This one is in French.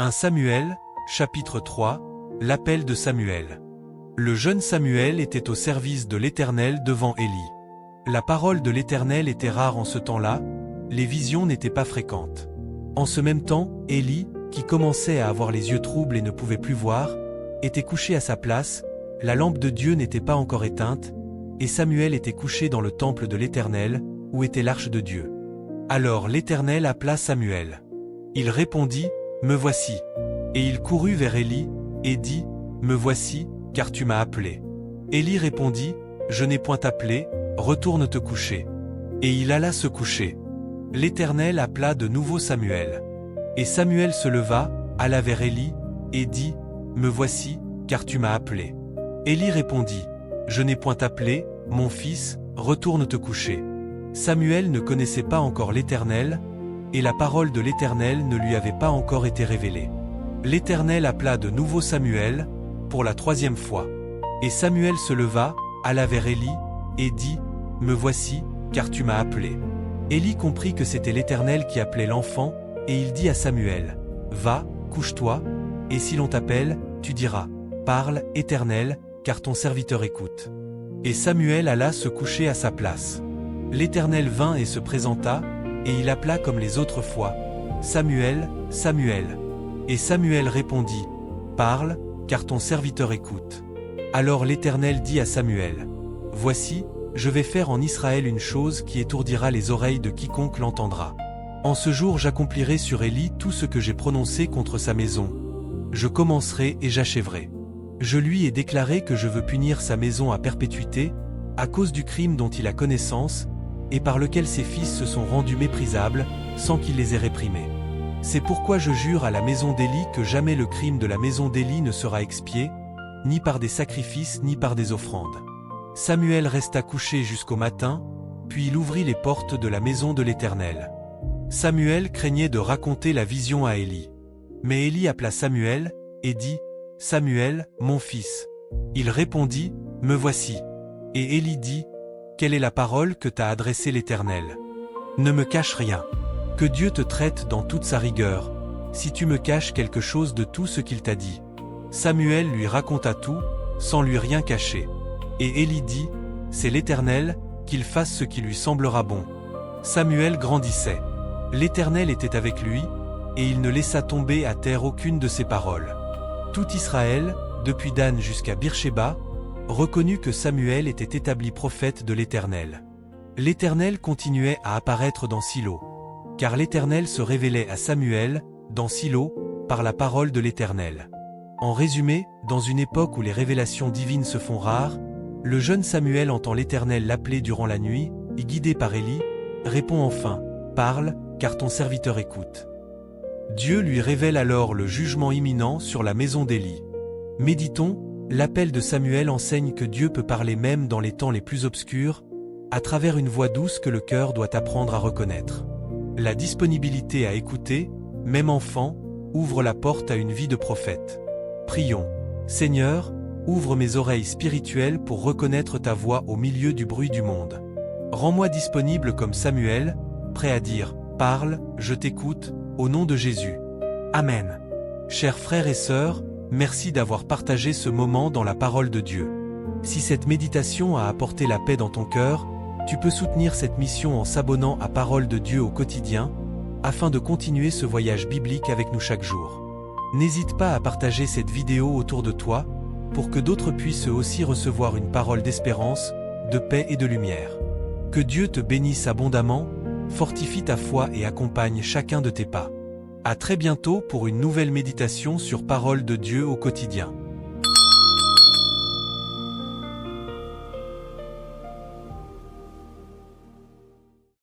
1 Samuel, chapitre 3, l'appel de Samuel. Le jeune Samuel était au service de l'Éternel devant Élie. La parole de l'Éternel était rare en ce temps-là, les visions n'étaient pas fréquentes. En ce même temps, Élie, qui commençait à avoir les yeux troubles et ne pouvait plus voir, était couché à sa place, la lampe de Dieu n'était pas encore éteinte, et Samuel était couché dans le temple de l'Éternel, où était l'arche de Dieu. Alors l'Éternel appela Samuel. Il répondit, « Me voici. » Et il courut vers Élie, et dit, « Me voici, car tu m'as appelé. » Élie répondit, « Je n'ai point appelé, retourne te coucher. » Et il alla se coucher. L'Éternel appela de nouveau Samuel. Et Samuel se leva, alla vers Élie, et dit, « Me voici, car tu m'as appelé. » Élie répondit, « Je n'ai point appelé, mon fils, retourne te coucher. » Samuel ne connaissait pas encore l'Éternel, et la parole de l'Éternel ne lui avait pas encore été révélée. L'Éternel appela de nouveau Samuel, pour la 3e fois. Et Samuel se leva, alla vers Élie, et dit, « Me voici, car tu m'as appelé. » Élie comprit que c'était l'Éternel qui appelait l'enfant, et il dit à Samuel, « Va, couche-toi, et si l'on t'appelle, tu diras, « Parle, Éternel, car ton serviteur écoute. » Et Samuel alla se coucher à sa place. L'Éternel vint et se présenta, et il appela comme les autres fois, « Samuel, Samuel. » Et Samuel répondit, « Parle, car ton serviteur écoute. » Alors l'Éternel dit à Samuel, « Voici, je vais faire en Israël une chose qui étourdira les oreilles de quiconque l'entendra. En ce jour j'accomplirai sur Élie tout ce que j'ai prononcé contre sa maison. Je commencerai et j'achèverai. Je lui ai déclaré que je veux punir sa maison à perpétuité, à cause du crime dont il a connaissance, et par lequel ses fils se sont rendus méprisables, sans qu'il les ait réprimés. C'est pourquoi je jure à la maison d'Élie que jamais le crime de la maison d'Élie ne sera expié, ni par des sacrifices ni par des offrandes. » Samuel resta couché jusqu'au matin, puis il ouvrit les portes de la maison de l'Éternel. Samuel craignait de raconter la vision à Élie. Mais Élie appela Samuel, et dit, « Samuel, mon fils. » Il répondit, « Me voici. » Et Élie dit, « Quelle est la parole que t'a adressée l'Éternel? Ne me cache rien. Que Dieu te traite dans toute sa rigueur, si tu me caches quelque chose de tout ce qu'il t'a dit. » Samuel lui raconta tout, sans lui rien cacher. Et Élie dit, « C'est l'Éternel, qu'il fasse ce qui lui semblera bon. » Samuel grandissait. L'Éternel était avec lui, et il ne laissa tomber à terre aucune de ses paroles. Tout Israël, depuis Dan jusqu'à Beersheba, reconnut que Samuel était établi prophète de l'Éternel. L'Éternel continuait à apparaître dans Silo, car l'Éternel se révélait à Samuel, dans Silo, par la parole de l'Éternel. En résumé, dans une époque où les révélations divines se font rares, le jeune Samuel entend l'Éternel l'appeler durant la nuit, et guidé par Élie, répond enfin, « Parle, car ton serviteur écoute. » Dieu lui révèle alors le jugement imminent sur la maison d'Élie. Méditons, l'appel de Samuel enseigne que Dieu peut parler même dans les temps les plus obscurs, à travers une voix douce que le cœur doit apprendre à reconnaître. La disponibilité à écouter, même enfant, ouvre la porte à une vie de prophète. Prions. Seigneur, ouvre mes oreilles spirituelles pour reconnaître ta voix au milieu du bruit du monde. Rends-moi disponible comme Samuel, prêt à dire « Parle, je t'écoute », au nom de Jésus. Amen. Chers frères et sœurs, merci d'avoir partagé ce moment dans la parole de Dieu. Si cette méditation a apporté la paix dans ton cœur, tu peux soutenir cette mission en s'abonnant à Parole de Dieu au quotidien, afin de continuer ce voyage biblique avec nous chaque jour. N'hésite pas à partager cette vidéo autour de toi, pour que d'autres puissent eux aussi recevoir une parole d'espérance, de paix et de lumière. Que Dieu te bénisse abondamment, fortifie ta foi et accompagne chacun de tes pas. À très bientôt pour une nouvelle méditation sur Parole de Dieu au quotidien.